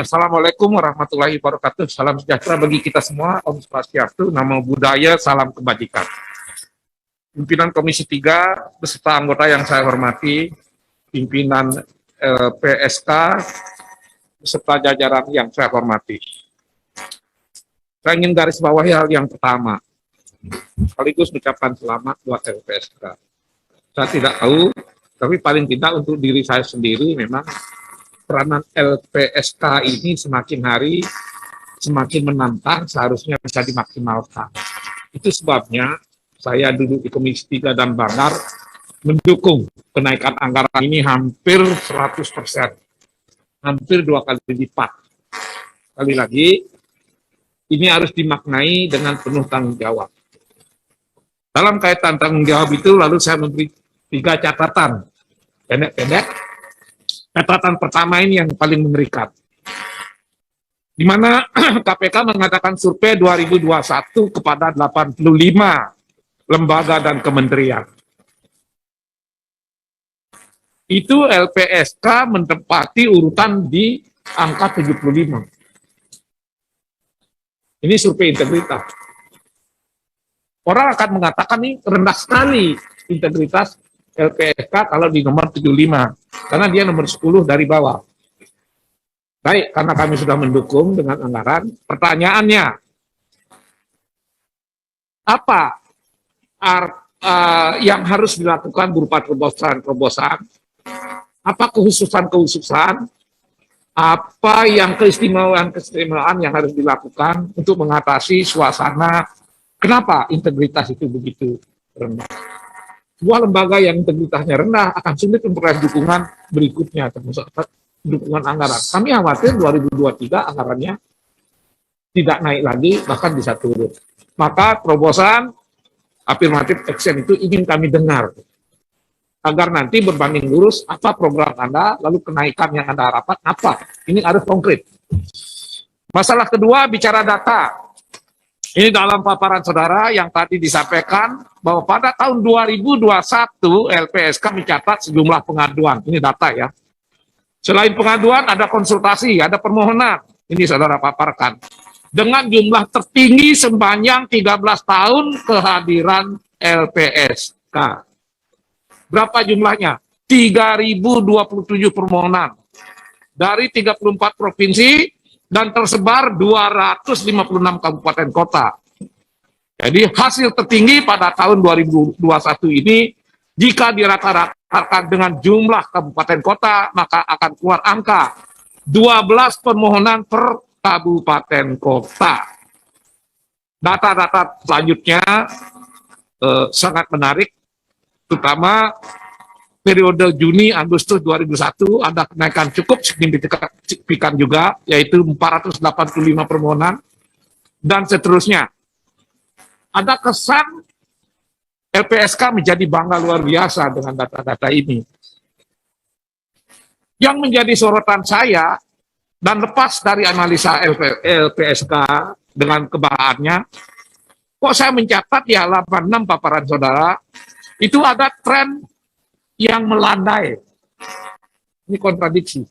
Assalamualaikum warahmatullahi wabarakatuh. Salam sejahtera bagi kita semua. Om Swastiastu, Namo Buddhaya, salam kebajikan. Pimpinan Komisi 3 beserta anggota yang saya hormati, pimpinan PSK beserta jajaran yang saya hormati. Saya ingin garis bawahi hal yang pertama, sekaligus ucapkan selamat buat LPSK. Saya tidak tahu, tapi paling tidak untuk diri saya sendiri memang peranan LPSK ini semakin hari semakin menantang, seharusnya bisa dimaksimalkan. Itu sebabnya saya duduk di Komisi 3 dan Banggar mendukung kenaikan anggaran ini hampir 100%, hampir 2 kali lipat. Sekali lagi, ini harus dimaknai dengan penuh tanggung jawab. Dalam kaitan tanggung jawab itu, lalu saya memberi 3 catatan pendek-pendek. Catatan pertama ini yang paling mengerikan, di mana KPK mengatakan survei 2021 kepada 85 lembaga dan kementerian. Itu LPSK menempati urutan di angka 75. Ini survei integritas. Orang akan mengatakan ini rendah sekali integritas LPSK kalau di nomor 75, karena dia nomor 10 dari bawah. Baik, karena kami sudah mendukung dengan anggaran, pertanyaannya, apa yang harus dilakukan berupa terobosan-terobosan, apa kehususan-kehususan, apa yang keistimewaan-keistimewaan yang harus dilakukan untuk mengatasi suasana, kenapa integritas itu begitu rendah. Sebuah lembaga yang integritasnya rendah akan sulit memperoleh dukungan berikutnya, termasuk dukungan anggaran. Kami khawatir 2023 anggarannya tidak naik lagi, bahkan bisa turun. Maka terobosan afirmative action itu ingin kami dengar, agar nanti berbanding lurus apa program Anda, lalu kenaikan yang Anda harapkan apa. Ini harus konkret. Masalah kedua, bicara data. Ini dalam paparan saudara yang tadi disampaikan bahwa pada tahun 2021 LPSK mencatat sejumlah pengaduan. Ini data ya. Selain pengaduan ada konsultasi, ada permohonan. Ini saudara paparkan. Dengan jumlah tertinggi sepanjang 13 tahun kehadiran LPSK. Berapa jumlahnya? 3.027 permohonan. Dari 34 provinsi dan tersebar 256 kabupaten kota. Jadi hasil tertinggi pada tahun 2021 ini, jika dirata-ratakan dengan jumlah kabupaten kota, maka akan keluar angka 12 permohonan per kabupaten kota. Data-data selanjutnya sangat menarik, terutama periode Juni-Agustus 2001 ada kenaikan cukup signifikan juga, yaitu 485 permohonan, dan seterusnya. Ada kesan LPSK menjadi bangga luar biasa dengan data-data ini. Yang menjadi sorotan saya, dan lepas dari analisa LPSK dengan kebanggaannya, kok saya mencatat di halaman 6 paparan saudara, itu ada tren yang melandai. Ini kontradiksi.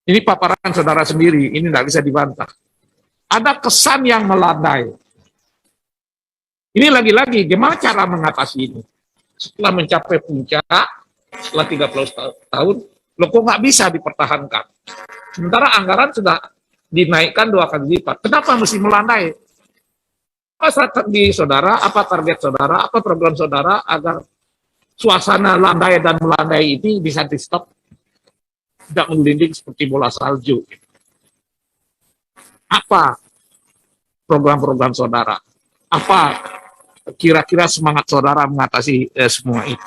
Ini paparan saudara sendiri, ini tidak bisa dibantah. Ada kesan yang melandai. Ini lagi-lagi, gimana cara mengatasi ini? Setelah mencapai puncak, setelah 30 tahun, loh kok nggak bisa dipertahankan? Sementara anggaran sudah dinaikkan 2 kali lipat. Kenapa mesti melandai? Apa strategi saudara, apa target saudara, apa program saudara agar suasana landai dan melandai ini bisa di-stop, tidak menggelinding seperti bola salju. Apa program-program saudara? Apa kira-kira semangat saudara mengatasi semua itu?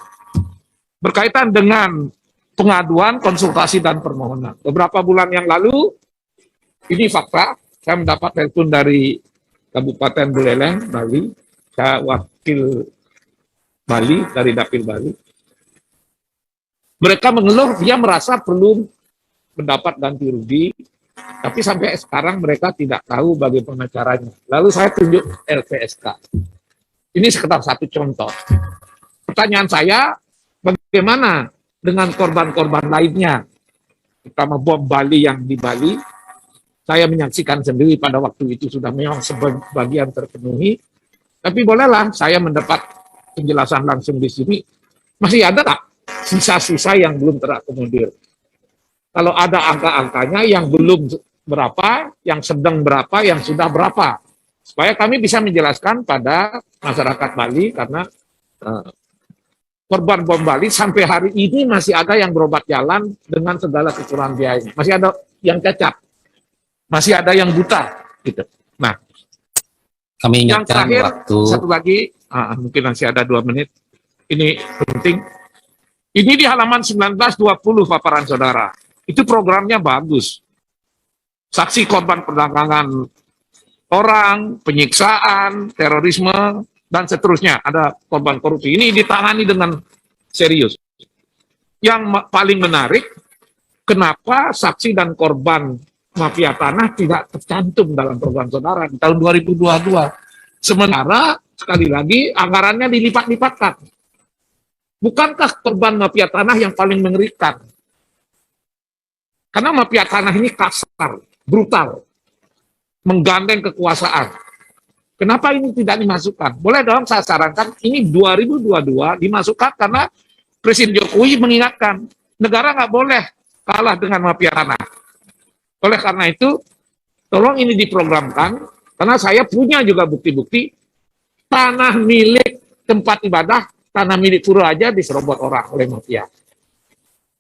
Berkaitan dengan pengaduan, konsultasi, dan permohonan. Beberapa bulan yang lalu, ini fakta, saya mendapat telepon dari Kabupaten Buleleng, Bali, saya wakil Bali, dari Dapil Bali. Mereka mengeluh, dia merasa perlu mendapat ganti rugi, tapi sampai sekarang mereka tidak tahu bagaimana caranya. Lalu saya tunjuk LPSK. Ini sekedar satu contoh. Pertanyaan saya, bagaimana dengan korban-korban lainnya? terutama bom Bali yang di Bali. Saya menyaksikan sendiri pada waktu itu sudah memang sebagian terpenuhi. Tapi bolehlah saya mendapat penjelasan langsung di sini. Masih ada tak sisa-sisa yang belum terakomodir? Kalau ada angka-angkanya yang belum berapa, yang sedang berapa, yang sudah berapa. Supaya kami bisa menjelaskan pada masyarakat Bali, karena korban bom Bali sampai hari ini masih ada yang berobat jalan dengan segala kekurangan biaya. Masih ada yang cacat. Masih ada yang buta, gitu. Nah, kami yang ingatkan terakhir, waktu satu lagi, mungkin masih ada 2 menit, ini penting. Ini di halaman 1920 paparan saudara. Itu programnya bagus. Saksi korban perdagangan orang, penyiksaan, terorisme, dan seterusnya. Ada korban korupsi. Ini ditangani dengan serius. Yang paling menarik, kenapa saksi dan korban mafia tanah tidak tercantum dalam program saudara di tahun 2022. Sementara, sekali lagi, anggarannya dilipat-lipatkan. Bukankah korban mafia tanah yang paling mengerikan? Karena mafia tanah ini kasar, brutal, menggandeng kekuasaan. Kenapa ini tidak dimasukkan? Boleh dong saya sarankan, ini 2022 dimasukkan karena Presiden Jokowi mengingatkan, negara nggak boleh kalah dengan mafia tanah. Oleh karena itu, tolong ini diprogramkan, karena saya punya juga bukti-bukti tanah milik tempat ibadah, tanah milik pura aja diserobot orang oleh mafia.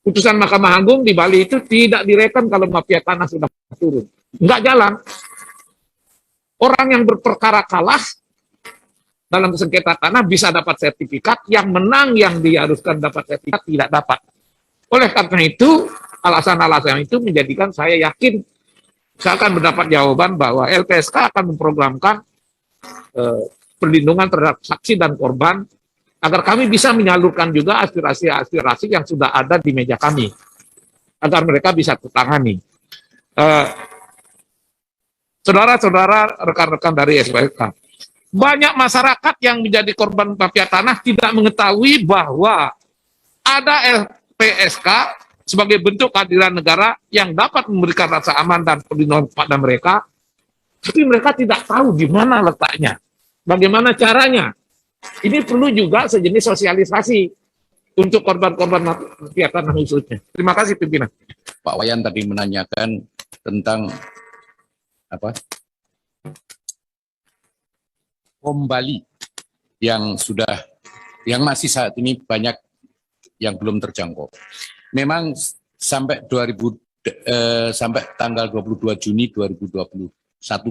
Putusan Mahkamah Agung di Bali itu tidak direkam kalau mafia tanah sudah turun. Enggak jalan. Orang yang berperkara kalah dalam sengketa tanah bisa dapat sertifikat, yang menang yang diharuskan dapat sertifikat tidak dapat. Oleh karena itu, alasan-alasan itu menjadikan saya yakin saya akan mendapat jawaban bahwa LPSK akan memprogramkan perlindungan terhadap saksi dan korban agar kami bisa menyalurkan juga aspirasi-aspirasi yang sudah ada di meja kami agar mereka bisa tertangani. Saudara-saudara, rekan-rekan dari LPSK, banyak masyarakat yang menjadi korban mafia tanah tidak mengetahui bahwa ada LPSK sebagai bentuk kehadiran negara yang dapat memberikan rasa aman dan perlindungan kepada mereka, tapi mereka tidak tahu di mana letaknya, bagaimana caranya. Ini perlu juga sejenis sosialisasi untuk korban-korban mafia tanah khususnya. Terima kasih pimpinan. Pak Wayan tadi menanyakan tentang bom Bali yang masih saat ini banyak yang belum terjangkau. Memang sampai sampai tanggal 22 Juni 2021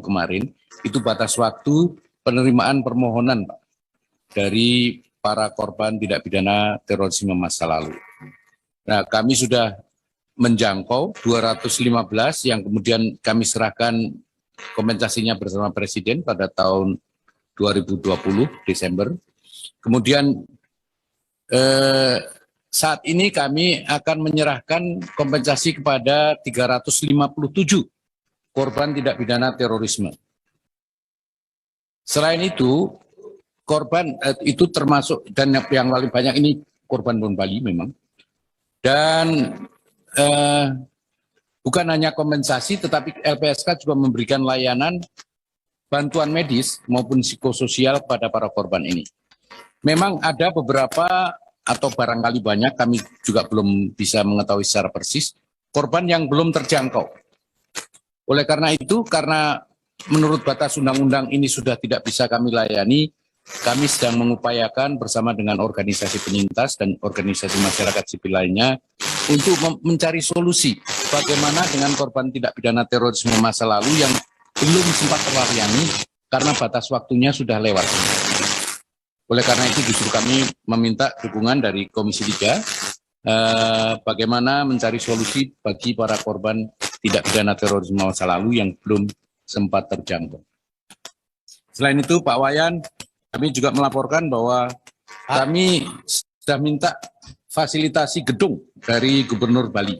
kemarin itu batas waktu penerimaan permohonan Pak, dari para korban tidak pidana terorisme masa lalu. Nah, kami sudah menjangkau 215 yang kemudian kami serahkan kompensasinya bersama Presiden pada tahun 2020 Desember. Kemudian saat ini kami akan menyerahkan kompensasi kepada 357 korban tidak pidana terorisme. Selain itu, korban itu termasuk, dan yang paling banyak ini korban bom Bali memang. Dan bukan hanya kompensasi, tetapi LPSK juga memberikan layanan bantuan medis maupun psikososial pada para korban ini. Memang ada beberapa atau barangkali banyak, kami juga belum bisa mengetahui secara persis, korban yang belum terjangkau. Oleh karena itu, karena menurut batas undang-undang ini sudah tidak bisa kami layani, kami sedang mengupayakan bersama dengan organisasi penyintas dan organisasi masyarakat sipil lainnya untuk mencari solusi bagaimana dengan korban tidak pidana terorisme masa lalu yang belum sempat terlayani karena batas waktunya sudah lewat. Oleh karena itu justru kami meminta dukungan dari Komisi 3 bagaimana mencari solusi bagi para korban tidak pidana terorisme masa lalu yang belum sempat terjangkau. Selain itu Pak Wayan, kami juga melaporkan bahwa kami sudah minta fasilitasi gedung dari Gubernur Bali.